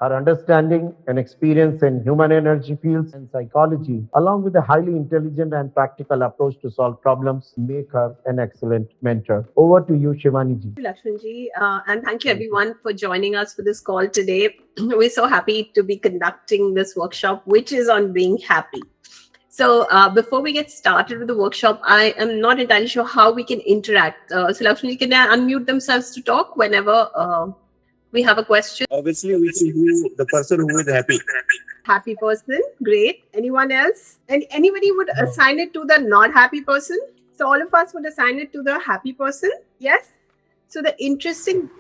Her understanding and experience in human energy fields and psychology, along with a highly intelligent and practical approach to solve problems, make her an excellent mentor. Over to you, Shivani ji. Lakshmanji, and thank you Thank you. everyone for joining us for this call today. We're so happy to be conducting this workshop, which is on being happy. So, before we get started with the workshop, I am not entirely sure how we can interact. So, Lakshmanji, can I unmute themselves to talk whenever we have a question? Obviously, we should do the person who is happy. Happy person, great. Anyone else? And anybody would No. assign it to the not happy person? So, all of us would assign it to the happy person? Yes? So the interesting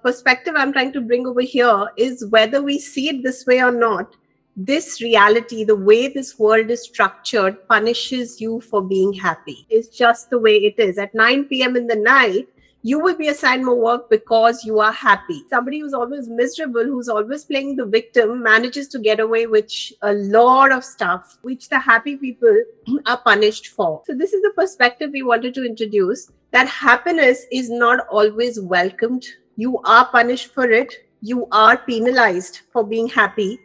perspective I'm trying to bring over here is whether we see it this way or not, this reality, the way this world is structured, punishes you for being happy. It's just the way it is. At 9 p.m. in the night, you will be assigned more work because you are happy. Somebody who's always miserable, who's always playing the victim, manages to get away with a lot of stuff, which the happy people are punished for. So this is the perspective we wanted to introduce, that happiness is not always welcomed. You are punished for it. You are penalized for being happy.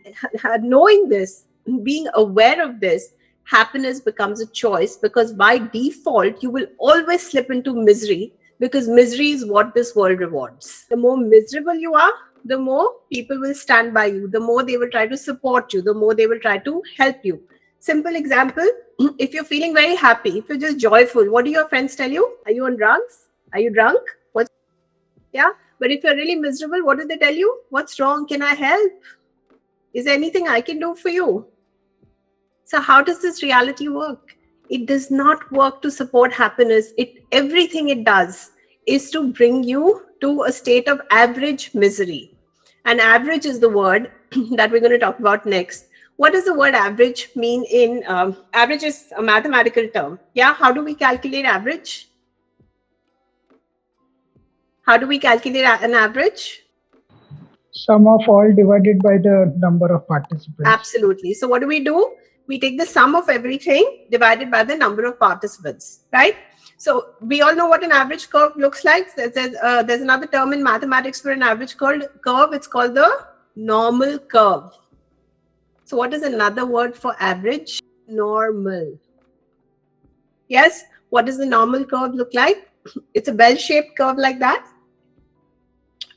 Knowing this, being aware of this, happiness becomes a choice, because by default, you will always slip into misery, because misery is what this world rewards. The more miserable you are, the more people will stand by you, the more they will try to support you, the more they will try to help you. Simple example, if you're feeling very happy, if you're just joyful, what do your friends tell you? Are you on drugs? Are you drunk? Yeah. But if you're really miserable, what do they tell you? What's wrong? Can I help? Is there anything I can do for you? So how does this reality work? It does not work to support happiness. Everything it does is to bring you to a state of average misery. And average is the word that we're going to talk about next. What does the word average mean in average is a mathematical term. Yeah. How do we calculate average? How do we calculate an average? Sum of all divided by the number of participants. Absolutely. So what do? We take the sum of everything divided by the number of participants, right? So we all know what an average curve looks like. There's another term in mathematics for an average curve. It's called the normal curve. So what is another word for average? Normal. Yes. What does the normal curve look like? It's a bell-shaped curve like that,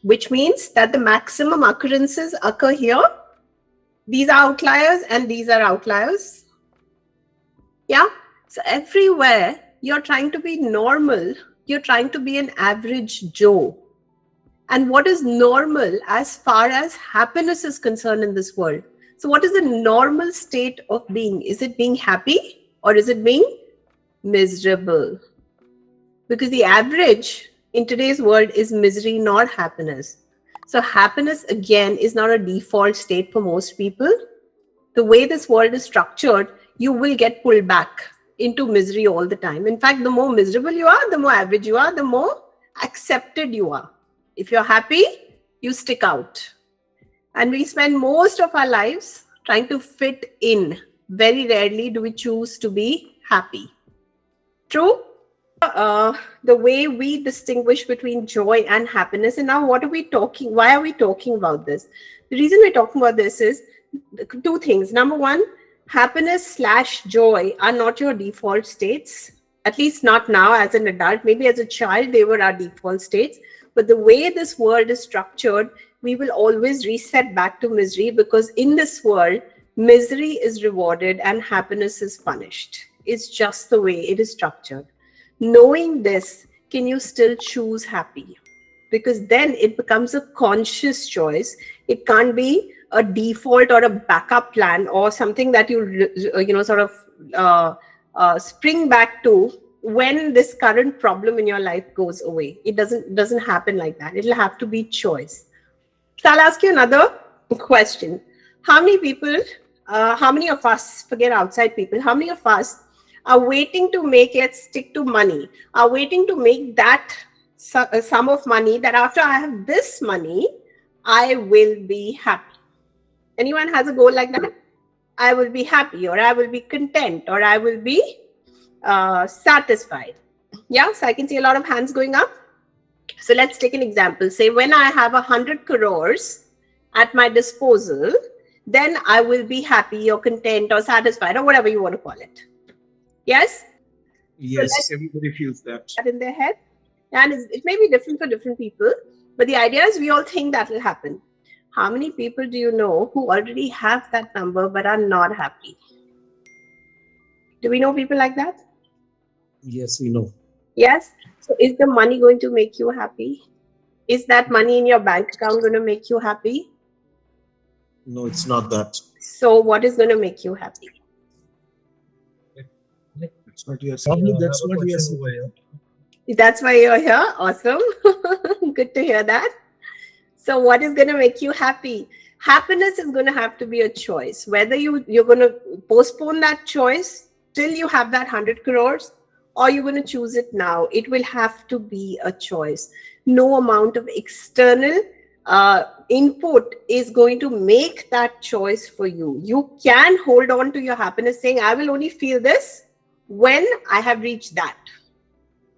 which means that the maximum occurrences occur here. These are outliers and these are outliers. Yeah. So everywhere you're trying to be normal, you're trying to be an average Joe. And what is normal as far as happiness is concerned in this world? So what is the normal state of being? Is it being happy or is it being miserable? Because the average in today's world is misery, not happiness. So happiness, again, is not a default state for most people. The way this world is structured, you will get pulled back into misery all the time. In fact, the more miserable you are, the more average you are, the more accepted you are. If you're happy, you stick out. And we spend most of our lives trying to fit in. Very rarely do we choose to be happy. True? The way we distinguish between joy and happiness. And now what are we talking? Why are we talking about this? The reason we're talking about this is two things. Number one, happiness/joy are not your default states. At least not now as an adult. Maybe as a child, they were our default states. But the way this world is structured, we will always reset back to misery, because in this world, misery is rewarded and happiness is punished. It's just the way it is structured. Knowing this, can you still choose happy? Because then it becomes a conscious choice. It can't be a default or a backup plan or something that you spring back to when this current problem in your life goes away. It doesn't happen like that. It'll have to be choice. So I'll ask you another question. How many of us, forget outside people, how many of us are waiting to make, let's stick to money, are waiting to make that sum of money that after I have this money, I will be happy? Anyone has a goal like that? I will be happy, or I will be content, or I will be satisfied. Yeah, so I can see a lot of hands going up. So let's take an example. Say when I have 100 crores at my disposal, then I will be happy or content or satisfied or whatever you want to call it. Yes? Yes, everybody feels that. That in their head. And it may be different for different people, but the idea is we all think that will happen. How many people do you know who already have that number but are not happy? Do we know people like that? Yes, we know. Yes. So is the money going to make you happy? Is that money in your bank account going to make you happy? No, it's not that. So what is going to make you happy? That's what you are saying. Probably that's what we are saying. That's why you're here. Awesome. Good to hear that. So what is going to make you happy? Happiness is going to have to be a choice. Whether you're going to postpone that choice till you have that 100 crores, or you're going to choose it now. It will have to be a choice. No amount of external input is going to make that choice for you. You can hold on to your happiness saying, I will only feel this when I have reached that.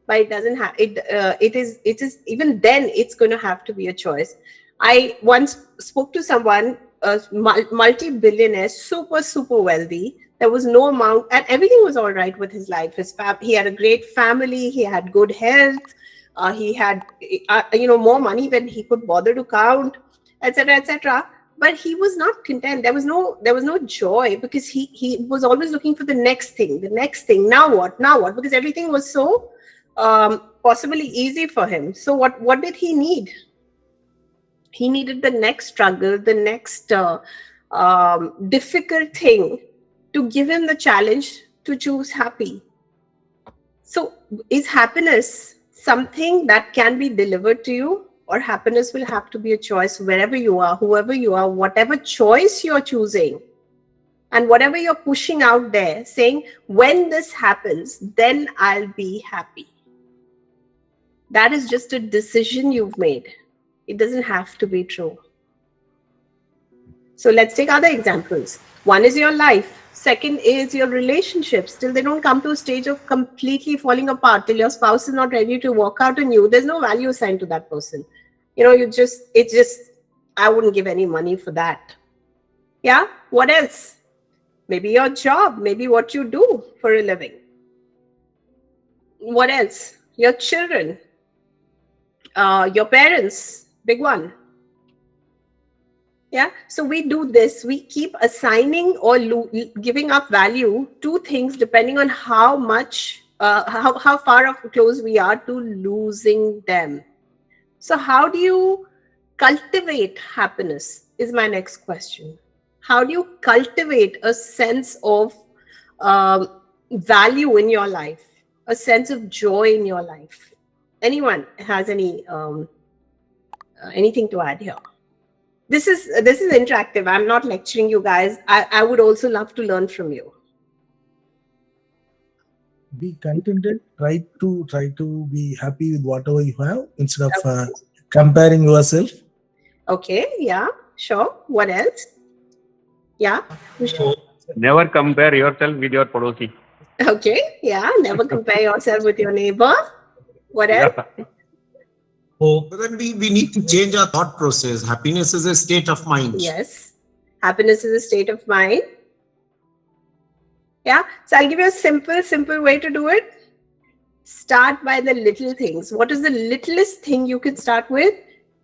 But it doesn't have it. It is even then it's going to have to be a choice. I once spoke to someone, a multi-billionaire, super wealthy. There was no amount, and everything was all right with his life. He had a great family. He had good health. He had more money than he could bother to count, etc., etc. But he was not content. There was no joy, because he was always looking for the next thing. Now what? Because everything was so possibly easy for him. So what did he need? He needed the next struggle, the next difficult thing to give him the challenge to choose happy. So is happiness something that can be delivered to you, or happiness will have to be a choice wherever you are, whoever you are, whatever choice you're choosing, and whatever you're pushing out there, saying, when this happens, then I'll be happy. That is just a decision you've made. It doesn't have to be true. So let's take other examples. One is your life. Second is your relationships. Till they don't come to a stage of completely falling apart, till your spouse is not ready to walk out on you, there's no value assigned to that person. I wouldn't give any money for that. Yeah. What else? Maybe your job, maybe what you do for a living. What else? Your children, your parents, big one. Yeah. So we do this. We keep assigning or giving up value to things depending on how much, how far close we are to losing them. So how do you cultivate happiness is my next question. How do you cultivate a sense of value in your life, a sense of joy in your life? Anyone has anything to add here? This is interactive. I'm not lecturing you guys. I would also love to learn from you. Be contented. Try to be happy with whatever you have instead of comparing yourself. Okay. Yeah. Sure. What else? Yeah. Never compare yourself with your Padosi. Okay. Yeah. Never compare yourself with your neighbor. What else? Yeah. But then we need to change our thought process. Happiness is a state of mind. Yes. Happiness is a state of mind. Yeah. So I'll give you a simple way to do it. Start by the little things. What is the littlest thing you can start with?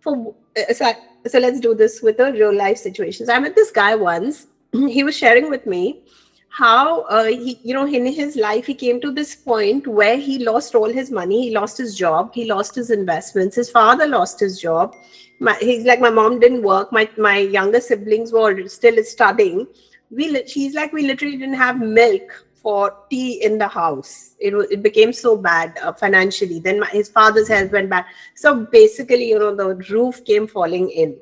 So let's do this with a real life situation. So I met this guy once. He was sharing with me how in his life he came to this point where he lost all his money. He lost his job. He lost his investments. His father lost his job. He's like, my mom didn't work. My younger siblings were still studying. He's like, we literally didn't have milk for tea in the house. It became so bad financially. Then his father's health went bad. So basically, the roof came falling in.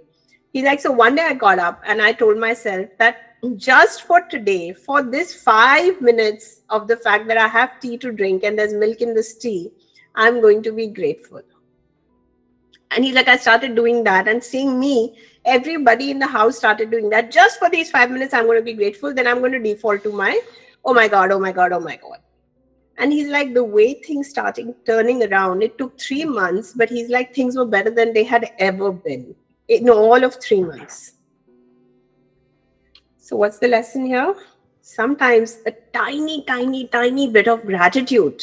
He's like, so one day I got up and I told myself that just for today, for this 5 minutes of the fact that I have tea to drink and there's milk in this tea, I'm going to be grateful. And he's like, I started doing that, and seeing me, everybody in the house started doing that. Just for these 5 minutes, I'm going to be grateful. Then I'm going to default to my, oh my God. And he's like, the way things started turning around, it took 3 months, but he's like, things were better than they had ever been in all of 3 months. So what's the lesson here? Sometimes a tiny, tiny, tiny bit of gratitude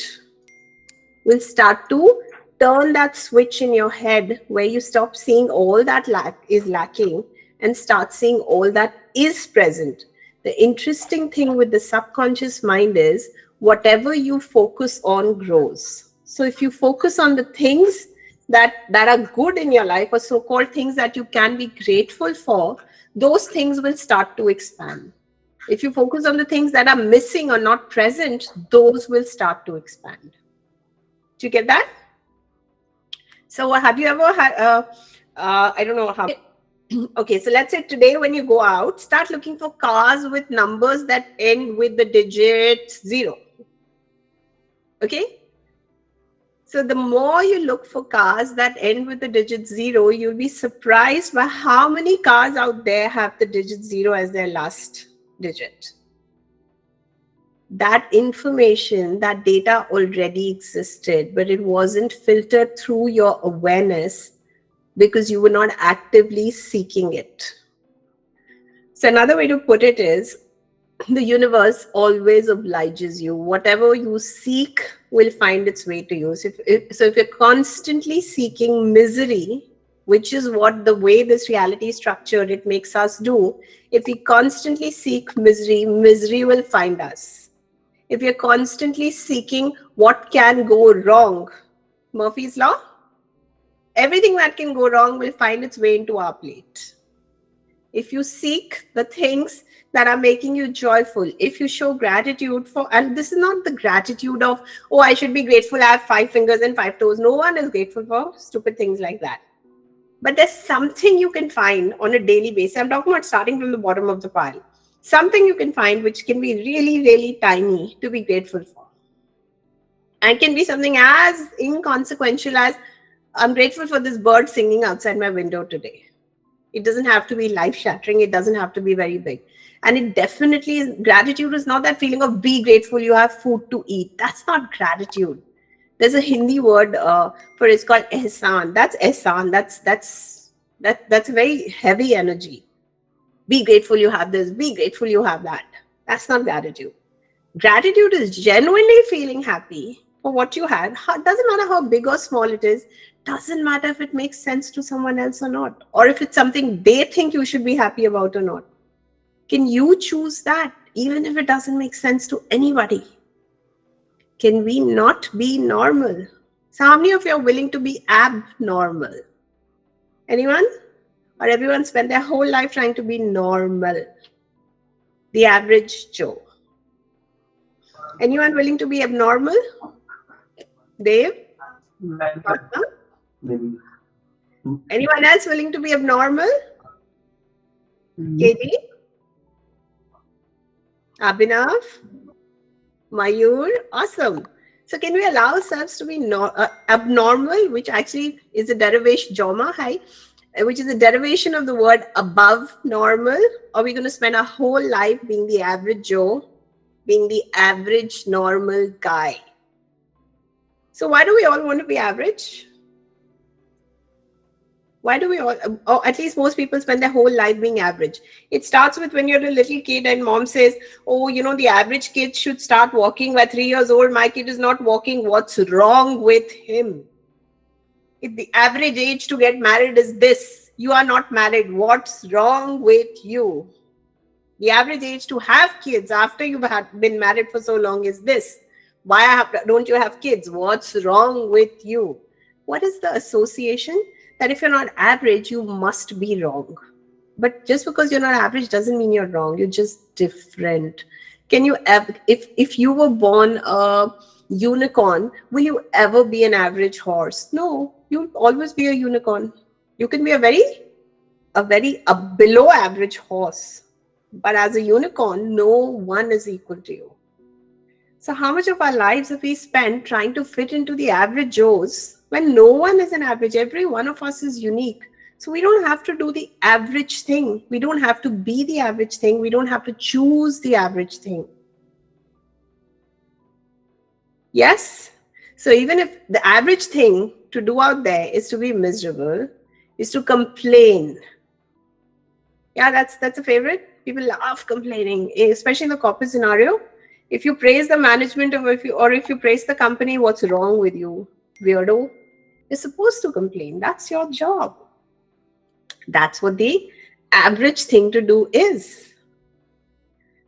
will start to turn that switch in your head where you stop seeing all that is lacking and start seeing all that is present. The interesting thing with the subconscious mind is whatever you focus on grows. So if you focus on the things that are good in your life, or so-called things that you can be grateful for, those things will start to expand. If you focus on the things that are missing or not present, those will start to expand. Do you get that? So have you ever had, I don't know how. Okay, so let's say today when you go out, start looking for cars with numbers that end with the digit 0. Okay? So the more you look for cars that end with the digit 0, you'll be surprised by how many cars out there have the digit 0 as their last digit. That information, that data already existed, but it wasn't filtered through your awareness because you were not actively seeking it. So another way to put it is, the universe always obliges you. Whatever you seek will find its way to you. So if you're constantly seeking misery, which is what the way this reality is structured, it makes us do. If we constantly seek misery, misery will find us. If you're constantly seeking what can go wrong, Murphy's Law, everything that can go wrong will find its way into our plate. If you seek the things that are making you joyful, if you show gratitude for, and this is not the gratitude of, oh, I should be grateful I have 5 fingers and 5 toes. No one is grateful for stupid things like that. But there's something you can find on a daily basis. I'm talking about starting from the bottom of the pile. Something you can find which can be really, really tiny to be grateful for. And can be something as inconsequential as, I'm grateful for this bird singing outside my window today. It doesn't have to be life-shattering. It doesn't have to be very big. And it definitely is, gratitude is not that feeling of be grateful you have food to eat. That's not gratitude. There's a Hindi word for it. It's called ehsan. That's ehsan. That's a very heavy energy. Be grateful you have this. Be grateful you have that. That's not gratitude. Gratitude is genuinely feeling happy for what you had. Doesn't matter how big or small it is. Doesn't matter if it makes sense to someone else or not. Or if it's something they think you should be happy about or not. Can you choose that even if it doesn't make sense to anybody? Can we not be normal? So how many of you are willing to be abnormal? Anyone? Or everyone spent their whole life trying to be normal? The average Joe. Anyone willing to be abnormal? Dave? Maybe. Anyone else willing to be abnormal? Katie? Abhinav? Mayur? Awesome. So can we allow ourselves to be abnormal, which actually is a derivation, Joma, hi, which is a derivation of the word above normal? Or are we going to spend our whole life being the average Joe, being the average normal guy? So why do we all want to be average? Why do we all, or at least most people spend their whole life being average? It starts with when you're a little kid and mom says, oh, you know, the average kid should start walking by 3 years old. My kid is not walking. What's wrong with him? If the average age to get married is this, you are not married. What's wrong with you? The average age to have kids after you've been married for so long is this. Why don't you have kids? What's wrong with you? What is the association? That if you're not average, you must be wrong. But just because you're not average doesn't mean you're wrong. You're just different. Can you ever, if you were born a unicorn, will you ever be an average horse? No, you'll always be a unicorn. You can be a below average horse. But as a unicorn, no one is equal to you. So how much of our lives have we spent trying to fit into the average Joes when no one is an average? Every one of us is unique. So we don't have to do the average thing. We don't have to be the average thing. We don't have to choose the average thing. Yes? So even if the average thing to do out there is to be miserable, is to complain, Yeah, that's a favorite. People love complaining, especially in the corporate scenario. If you praise the management or if you praise the company, what's wrong with you, weirdo? You're supposed to complain. That's your job. That's what the average thing to do is.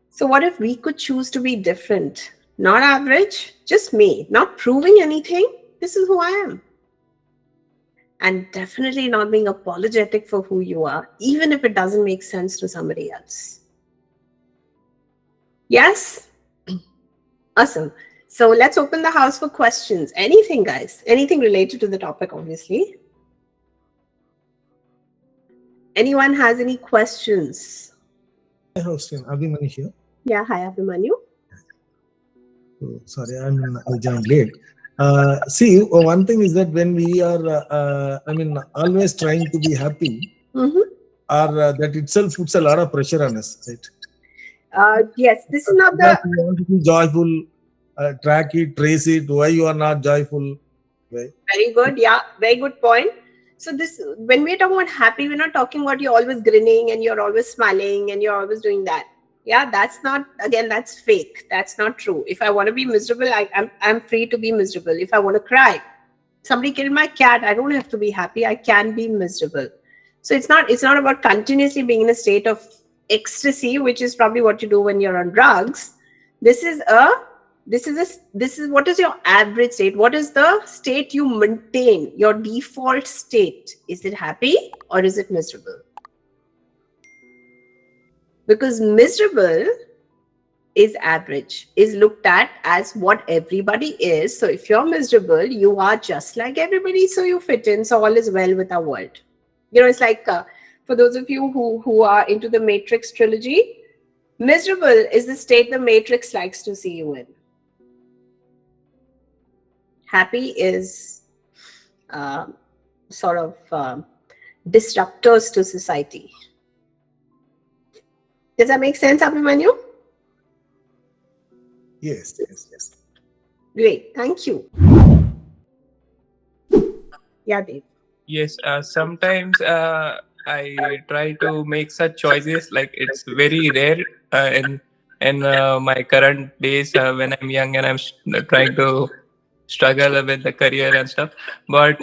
So what if we could choose to be different? Not average, just me, not proving anything. This is who I am. And definitely not being apologetic for who you are, even if it doesn't make sense to somebody else. Yes? Awesome. So let's open the house for questions. Anything, guys. Anything related to the topic, obviously. Anyone has any questions? Hi, hosting. Abhimanyu here. Yeah, hi, Abhimanyu. Oh, sorry, I joined late. See, one thing is that when we are, always trying to be happy, that itself puts a lot of pressure on us, right? Yes, this is not Because you want to be joyful, track it, trace it. Why you are not joyful? Right? Very good. Yeah, very good point. So this, when we're talking about happy, we're not talking about you're always grinning and you're always smiling and you're always doing that. Yeah, that's not, again, that's fake. That's not true. If I want to be miserable, I'm free to be miserable. If I want to cry, somebody killed my cat, I don't have to be happy. I can be miserable. So it's not about continuously being in a state of ecstasy, which is probably what you do when you're on drugs. This is what is your average state? What is the state you maintain? Your default state? Is it happy or is it miserable? Because miserable is average, is looked at as what everybody is. So if you're miserable, you are just like everybody, so you fit in, so all is well with our world. It's like, for those of you who are into the Matrix trilogy, miserable is the state the Matrix likes to see you in. Happy is sort of disruptors to society. Does that make sense, Abhimanyu? Yes. Great, thank you. Yeah, Dave. Yes, sometimes I try to make such choices. Like it's very rare in my current days when I'm young and I'm trying to struggle with the career and stuff. But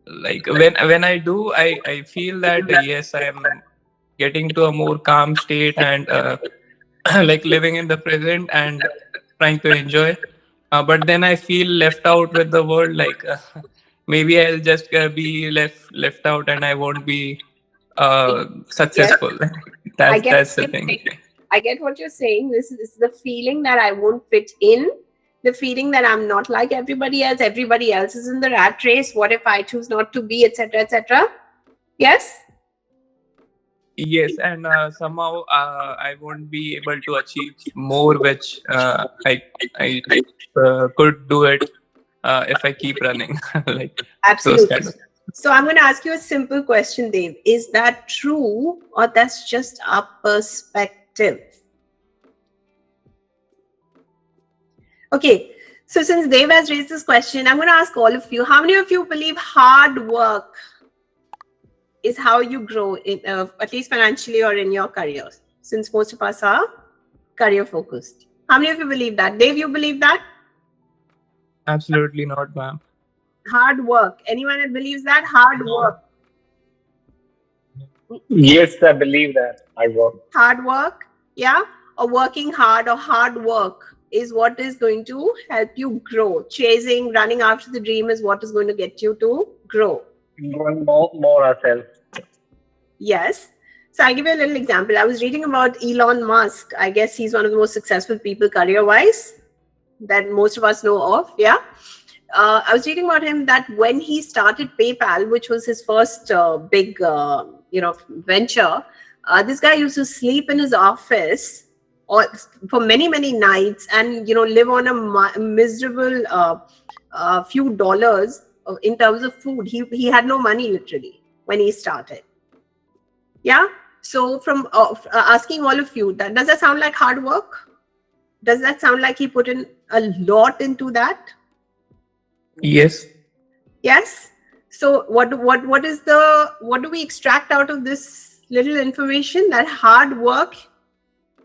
like when I do, I feel that yes, I am getting to a more calm state and like living in the present and trying to enjoy. But then I feel left out with the world. Like maybe I'll just be left out and I won't be successful. That's the thing. I get what you're saying. This is the feeling that I won't fit in. The feeling that I'm not like everybody else. Everybody else is in the rat race. What if I choose not to be, etc., etc.? Yes. Yes, and somehow I won't be able to achieve more, which I could do it if I keep running. Like absolutely. Those kind of. So I'm going to ask you a simple question, Dave. Is that true, or that's just a perspective? Okay. So since Dave has raised this question, I'm going to ask all of you. How many of you believe hard work is how you grow, in, at least financially or in your career? Since most of us are career focused. How many of you believe that? Dave, you believe that? Absolutely not, ma'am. Hard work. Anyone that believes that? Hard work. Yes, I believe that. Hard work. Hard work, yeah? Or working hard or hard work is what is going to help you grow. Chasing, running after the dream is what is going to get you to grow. Going more ourselves. Yes. So I'll give you a little example. I was reading about Elon Musk. I guess he's one of the most successful people career-wise that most of us know of. Yeah. I was reading about him that when he started PayPal, which was his first big, venture, this guy used to sleep in his office for many, many nights and, live on a miserable few dollars in terms of food. He had no money literally when he started. Yeah. So from asking all of you, does that sound like hard work? Does that sound like he put in a lot into that? Yes. Yes. So what do we extract out of this little information that hard work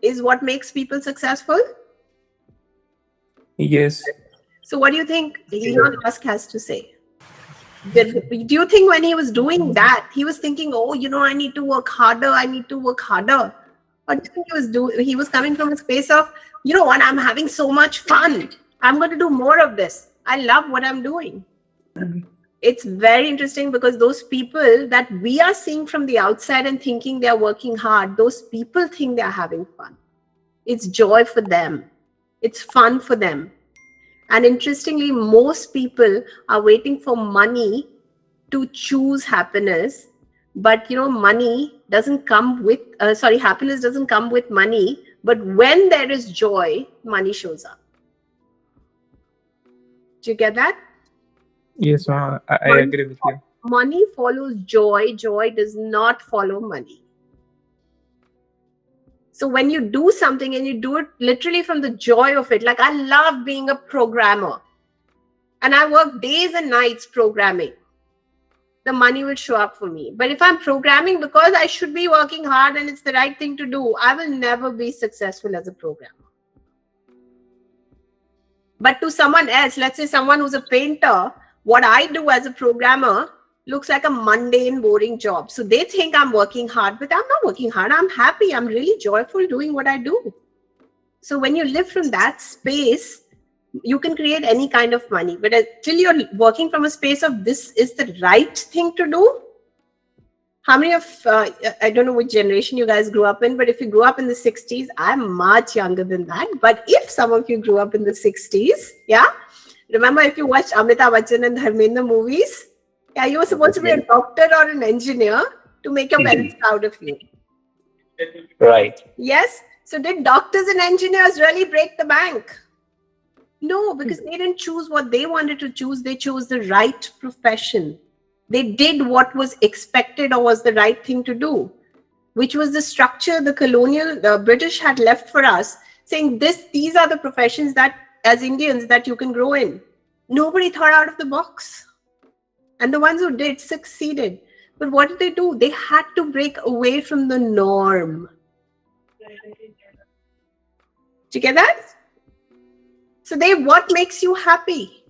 is what makes people successful? Yes. So what do you think Elon Musk has to say? Do you think when he was doing that, he was thinking, oh, I need to work harder, I need to work harder? Or do you think he was coming from a space of, you know what, I'm having so much fun. I'm going to do more of this. I love what I'm doing. It's very interesting because those people that we are seeing from the outside and thinking they're working hard, those people think they're having fun. It's joy for them. It's fun for them. And interestingly, most people are waiting for money to choose happiness. But, money doesn't come with, happiness doesn't come with money. But when there is joy, money shows up. Do you get that? Yes, I agree with you. Money follows joy. Joy does not follow money. So when you do something and you do it literally from the joy of it, like I love being a programmer and I work days and nights programming, the money will show up for me. But if I'm programming because I should be working hard and it's the right thing to do, I will never be successful as a programmer. But to someone else, let's say someone who's a painter, what I do as a programmer looks like a mundane, boring job. So they think I'm working hard, but I'm not working hard. I'm happy. I'm really joyful doing what I do. So when you live from that space, you can create any kind of money. But until you're working from a space of this is the right thing to do. How many of, I don't know which generation you guys grew up in, but if you grew up in the 60s, I'm much younger than that. But if some of you grew up in the 60s, yeah, remember if you watched Amitabh Bachchan and Dharmendra movies, yeah, you were supposed to be a doctor or an engineer to make your parents proud of you. Right. Yes. So did doctors and engineers really break the bank? No, because they didn't choose what they wanted to choose. They chose the right profession. They did what was expected or was the right thing to do, which was the structure the British had left for us, saying these are the professions that as Indians that you can grow in. Nobody thought out of the box. And the ones who did succeeded. But what did they do? They had to break away from the norm. Did you get that? So what makes you happy?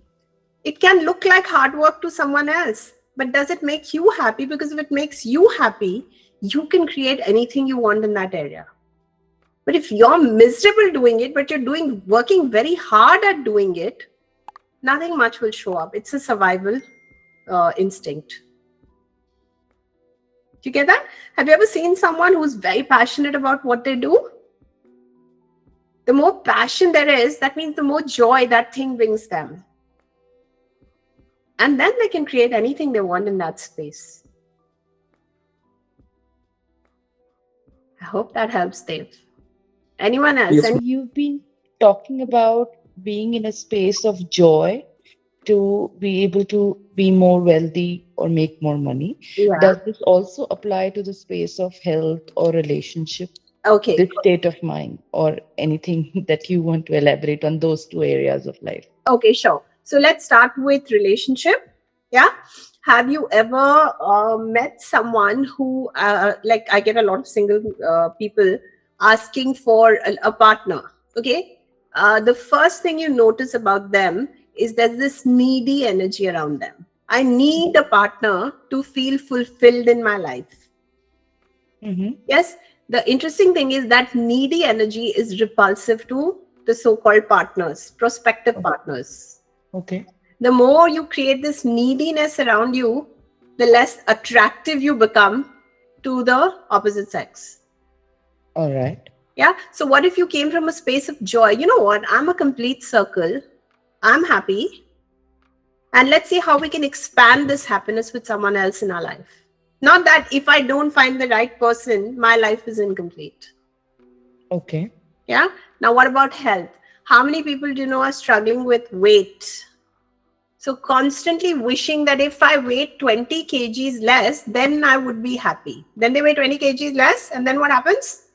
It can look like hard work to someone else, but does it make you happy? Because if it makes you happy, you can create anything you want in that area. But if you're miserable doing it, but you're working very hard at doing it, nothing much will show up. It's a survival instinct. Do you get that? Have you ever seen someone who's very passionate about what they do? The more passion there is, that means the more joy that thing brings them. And then they can create anything they want in that space. I hope that helps, Dave. Anyone else? Yes. You've been talking about being in a space of joy to be able to be more wealthy or make more money. Yeah. Does this also apply to the space of health or relationship? Okay. This state of mind or anything that you want to elaborate on those two areas of life? Okay, sure. So let's start with relationship. Yeah. Have you ever met someone who, like I get a lot of single people asking for a partner. Okay. The first thing you notice about them is there's this needy energy around them. I need a partner to feel fulfilled in my life. Mm-hmm. Yes. The interesting thing is that needy energy is repulsive to the so-called partners, prospective partners. Okay. The more you create this neediness around you, the less attractive you become to the opposite sex. All right. Yeah. So what if you came from a space of joy? You know what? I'm a complete circle. I'm happy. And let's see how we can expand this happiness with someone else in our life. Not that if I don't find the right person, my life is incomplete. Okay. Yeah. Now, what about health? How many people do you know are struggling with weight? So constantly wishing that if I weigh 20 kgs less, then I would be happy. Then they weigh 20 kgs less. And then what happens?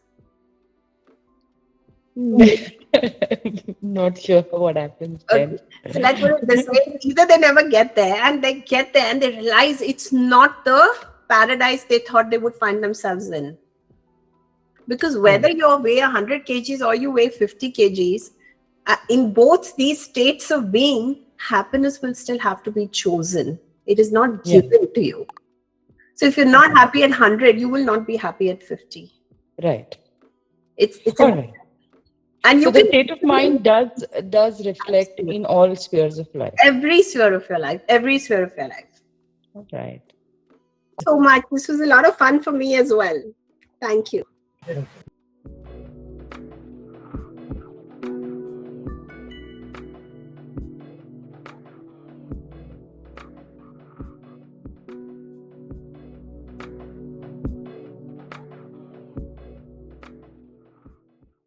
Not sure what happens then. So let's put it this way. Either they never get there and they get there and they realize it's not the paradise they thought they would find themselves in. Because whether you weigh 100 kgs or you weigh 50 kgs, in both these states of being, happiness will still have to be chosen. It is not given to you. So if you're not happy at 100, you will not be happy at 50. Right. It's All right. And so the state of mind does reflect in all spheres of life. Every sphere of your life. Every sphere of your life. All right. So much. This was a lot of fun for me as well. Thank you.